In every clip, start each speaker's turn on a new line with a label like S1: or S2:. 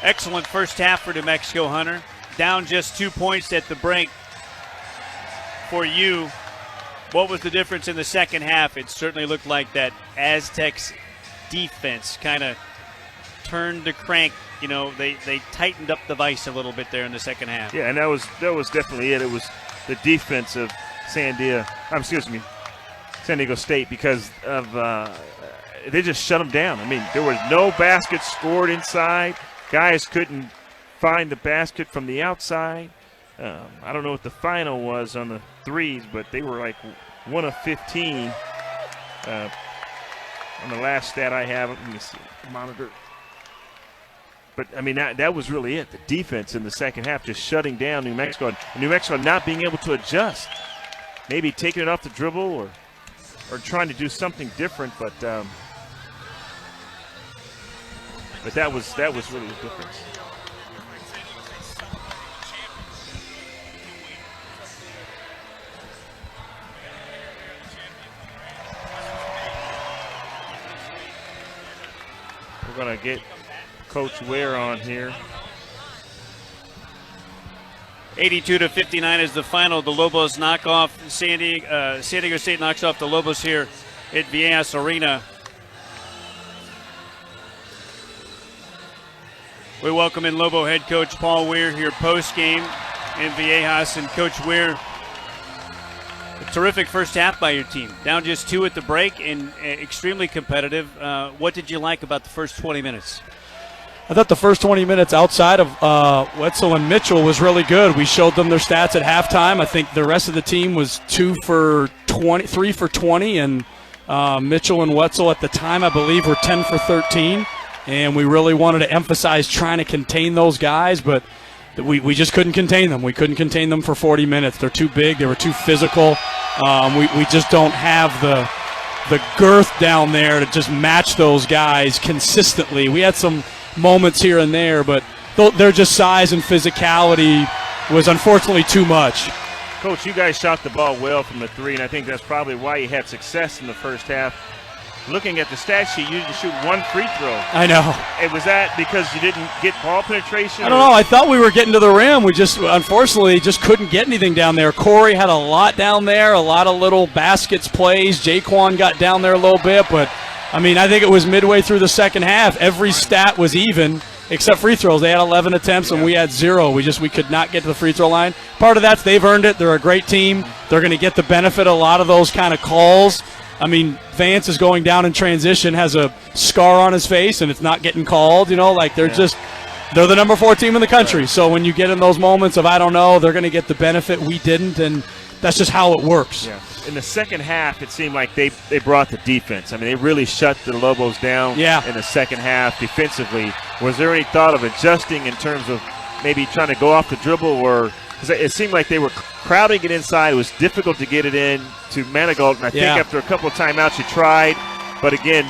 S1: Excellent first half for New Mexico, Hunter. Down just 2 points at the break for you. What was the difference in the second half? It certainly looked like that Aztecs defense kind of turned the crank. You know, they tightened up the vise a little bit there in the second half.
S2: Yeah, and that was definitely it. It was the defense of San Diego State, because of they just shut them down. I mean, there was no baskets scored inside. Guys couldn't find the basket from the outside. I don't know what the final was on the threes, but they were like 1 of 15 on the last stat I have. Let me see the monitor. But, I mean, that was really it. The defense in the second half just shutting down New Mexico. And New Mexico not being able to adjust. Maybe taking it off the dribble or trying to do something different. But that was really the difference. We're going to get Coach Ware on here.
S1: 82-59 is the final. The Lobos knock off San Diego State knocks off the Lobos here at Viejas Arena. We welcome in Lobo head coach Paul Weir here post-game in Viejas. And Coach Weir, a terrific first half by your team. Down just 2 at the break and extremely competitive. What did you like about the first 20 minutes?
S3: I thought the first 20 minutes outside of Wetzel and Mitchell was really good. We showed them their stats at halftime. I think the rest of the team was 3 for 20, and Mitchell and Wetzel at the time, I believe, were 10 for 13. And we really wanted to emphasize trying to contain those guys, but we just couldn't contain them. We couldn't contain them for 40 minutes. They're too big. They were too physical. We just don't have the girth down there to just match those guys consistently. We had some moments here and there, but their just size and physicality was unfortunately too much.
S2: Coach, you guys shot the ball well from the 3, and I think that's probably why you had success in the first half. Looking at the stat sheet, you didn't shoot 1 free throw.
S3: I know.
S2: Was that because you didn't get ball penetration?
S3: I don't know. I thought we were getting to the rim. We just, unfortunately, just couldn't get anything down there. Corey had a lot down there, a lot of little baskets plays. Jaquan got down there a little bit, but I mean, I think it was midway through the second half. Every stat was even except free throws. They had 11 attempts and we had 0. We could not get to the free throw line. Part of that's they've earned it. They're a great team. They're going to get the benefit of a lot of those kind of calls. I mean, Vance is going down in transition, has a scar on his face, and it's not getting called. You know, like they're the number 4 team in the country.
S2: Right.
S3: So when you get in those moments of I don't know, they're going to get the benefit. We didn't, and that's just how it works.
S2: Yeah. In the second half, it seemed like they brought the defense. I mean, they really shut the Lobos down in the second half defensively. Was there any thought of adjusting in terms of maybe trying to go off the dribble? Or because it seemed like they were crowding it inside. It was difficult to get it in to Manigault. And I think after a couple of timeouts, you tried. But, again,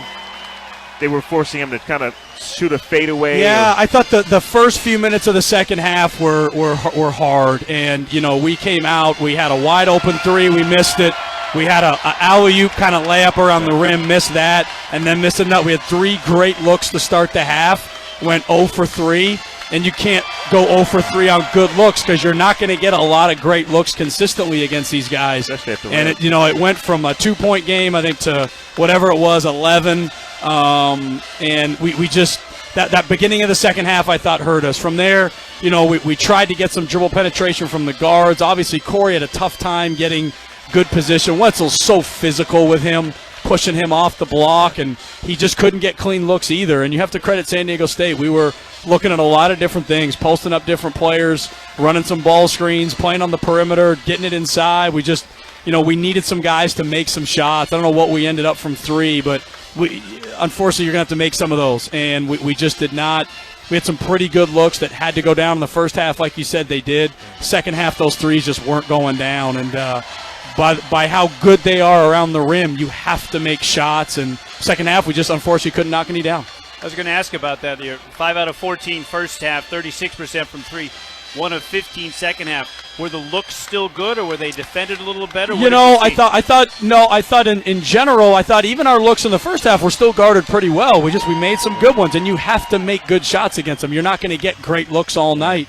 S2: they were forcing him to kind of shoot a fadeaway.
S3: Yeah, I thought the first few minutes of the second half were hard. And, you know, we came out. We had a wide-open 3. We missed it. We had a alley-oop kind of layup around the rim, missed that, and then missed another. We had 3 great looks to start the half, went 0 for 3, and you can't go 0 for 3 on good looks because you're not going to get a lot of great looks consistently against these guys. And, it went from a 2-point game, I think, to whatever it was, 11, and we just – that beginning of the second half, I thought, hurt us. From there, you know, we tried to get some dribble penetration from the guards. Obviously, Corey had a tough time getting – good position. Wetzel's so physical with him, pushing him off the block, and he just couldn't get clean looks either. And you have to credit San Diego State. We were looking at a lot of different things, posting up different players, running some ball screens, playing on the perimeter, getting it inside. We just, you know, we needed some guys to make some shots. I don't know what we ended up from 3, but unfortunately you're going to have to make some of those. And we just did not. We had some pretty good looks that had to go down in the first half, like you said they did. Second half, those threes just weren't going down. And by how good they are around the rim, you have to make shots. And second half, we just unfortunately couldn't knock any down.
S1: I was going to ask about that. You're 5 out of 14 first half, 36% from 3. 1 of 15 second half. Were the looks still good, or were they defended a little better?
S3: I thought in general, I thought even our looks in the first half were still guarded pretty well. We made some good ones, and you have to make good shots against them. You're not going to get great looks all night.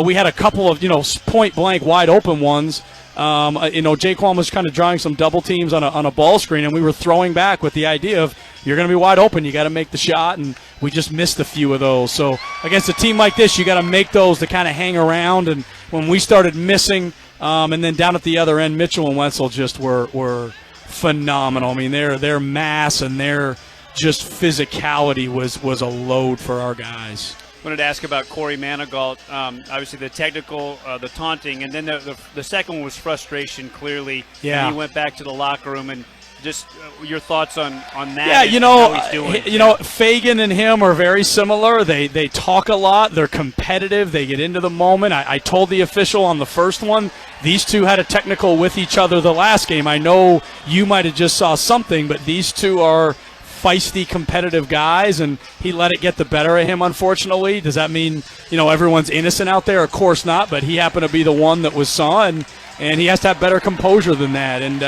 S3: We had a couple of, point blank wide open ones. Jaquan was kind of drawing some double teams on a ball screen, and we were throwing back with the idea of you're going to be wide open. You got to make the shot, and we just missed a few of those. So against a team like this, you got to make those to kind of hang around. And when we started missing, and then down at the other end, Mitchell and Wetzel just were phenomenal. I mean, their mass and their just physicality was a load for our guys.
S1: I wanted to ask about Corey Manigault. Obviously, the technical, the taunting, and then the second one was frustration, clearly.
S3: Yeah.
S1: And he went back to the locker room, and just your thoughts on that.
S3: Yeah,
S1: how he's doing.
S3: Fagan and him are very similar. They talk a lot. They're competitive. They get into the moment. I told the official on the first one, these two had a technical with each other the last game. I know you might have just saw something, but these two are feisty, competitive guys, and he let it get the better of him, unfortunately. Does that mean, everyone's innocent out there? Of course not, but he happened to be the one that was saw, and he has to have better composure than that. And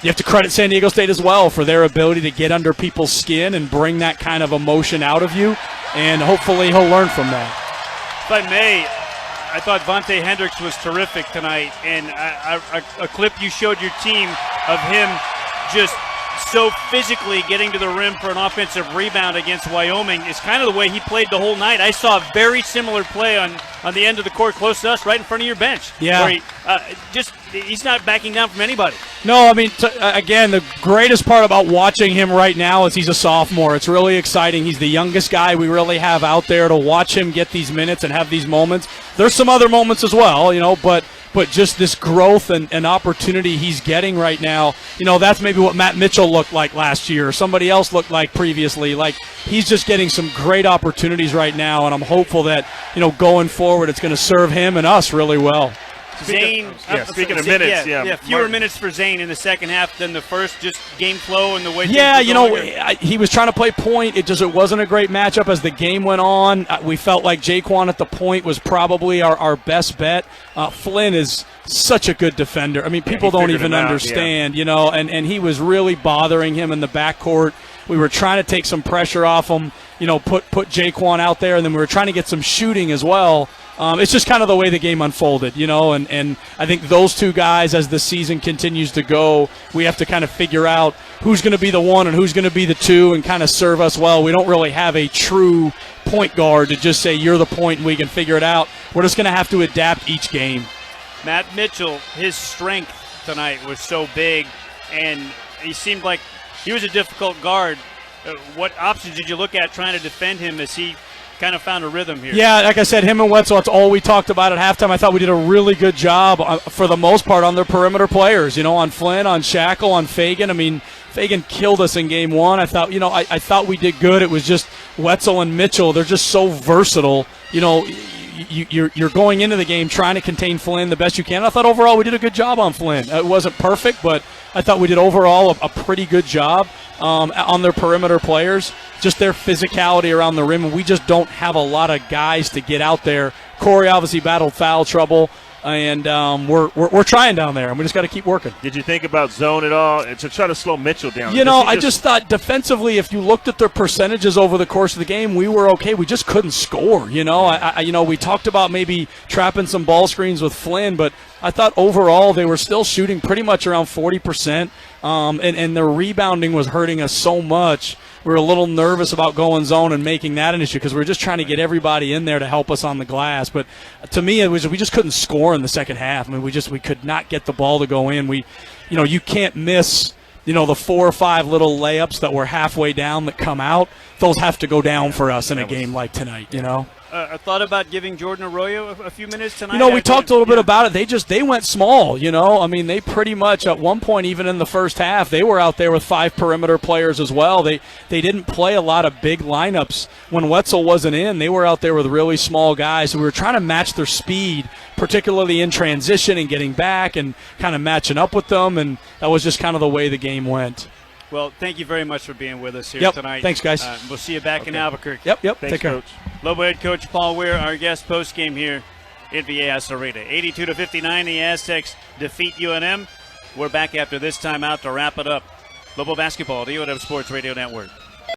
S3: you have to credit San Diego State as well for their ability to get under people's skin and bring that kind of emotion out of you, and hopefully he'll learn from that.
S1: If I may, I thought Vontae Hendricks was terrific tonight, and a clip you showed your team of him just so physically getting to the rim for an offensive rebound against Wyoming is kind of the way he played the whole night. I saw a very similar play on the end of the court close to us, right in front of your bench.
S3: Yeah.
S1: Where he's not backing down from anybody.
S3: No, I mean, again, the greatest part about watching him right now is he's a sophomore. It's really exciting. He's the youngest guy we really have out there. To watch him get these minutes and have these moments. There's some other moments as well, but just this growth and opportunity he's getting right now, that's maybe what Matt Mitchell looked like last year or somebody else looked like previously. Like, he's just getting some great opportunities right now, and I'm hopeful that, going forward, it's going to serve him and us really well.
S1: Zane,
S2: speaking of minutes,
S1: fewer minutes for Zane in the second half than the first, just game flow and the way.
S3: He was trying to play point. It wasn't a great matchup as the game went on. We felt like Jaquan at the point was probably our best bet. Flynn is such a good defender. I mean, people don't even understand, and he was really bothering him in the backcourt. We were trying to take some pressure off him, put Jaquan out there, and then we were trying to get some shooting as well. It's just kind of the way the game unfolded, and I think those two guys, as the season continues to go, we have to kind of figure out who's going to be the one and who's going to be the two and kind of serve us well. We don't really have a true point guard to just say you're the point and we can figure it out. We're just going to have to adapt each game.
S1: Matt Mitchell, his strength tonight was so big, and he seemed like he was a difficult guard. What options did you look at trying to defend him as he kind of found a rhythm here?
S3: Yeah, like I said, him and Wetzel, that's all we talked about at halftime. I thought we did a really good job for the most part on their perimeter players, on Flynn, on Shackle, on Fagan. I mean, Fagan killed us in game one. I thought, I thought we did good. It was just Wetzel and Mitchell. They're just so versatile. You're going into the game trying to contain Flynn the best you can. I thought overall we did a good job on Flynn. It wasn't perfect, but I thought we did overall a pretty good job on their perimeter players. Just their physicality around the rim, and we just don't have a lot of guys to get out there. Corey obviously battled foul trouble, and we're trying down there, and we just got to keep working.
S2: Did you think about zone at all to try to slow Mitchell down?
S3: I just thought defensively, if you looked at their percentages over the course of the game, we were okay. We just couldn't score. We talked about maybe trapping some ball screens with Flynn, but I thought overall they were still shooting pretty much around 40%, and their rebounding was hurting us so much. We were a little nervous about going zone and making that an issue because we were just trying to get everybody in there to help us on the glass. But to me, we just couldn't score in the second half. I mean, we could not get the ball to go in. You can't miss, the 4 or 5 little layups that were halfway down that come out. Those have to go down for us in a game like tonight,
S1: I thought about giving Jordan Arroyo a few minutes tonight.
S3: We talked a little bit about it. They went small, I mean, they pretty much at one point, even in the first half, they were out there with 5 perimeter players as well. They didn't play a lot of big lineups. When Wetzel wasn't in, they were out there with really small guys. So we were trying to match their speed, particularly in transition and getting back and kind of matching up with them, and that was just kind of the way the game went.
S1: Well, thank you very much for being with us here tonight.
S3: Thanks, guys.
S1: We'll see you back in Albuquerque.
S3: Yep.
S2: Thanks,
S3: Take care.
S2: Coach.
S1: Lobo head coach Paul Weir, our guest post-game here in Viejas Arena. 82-59, the Aztecs defeat UNM. We're back after this timeout to wrap it up. Lobo basketball, the UNM Sports Radio Network.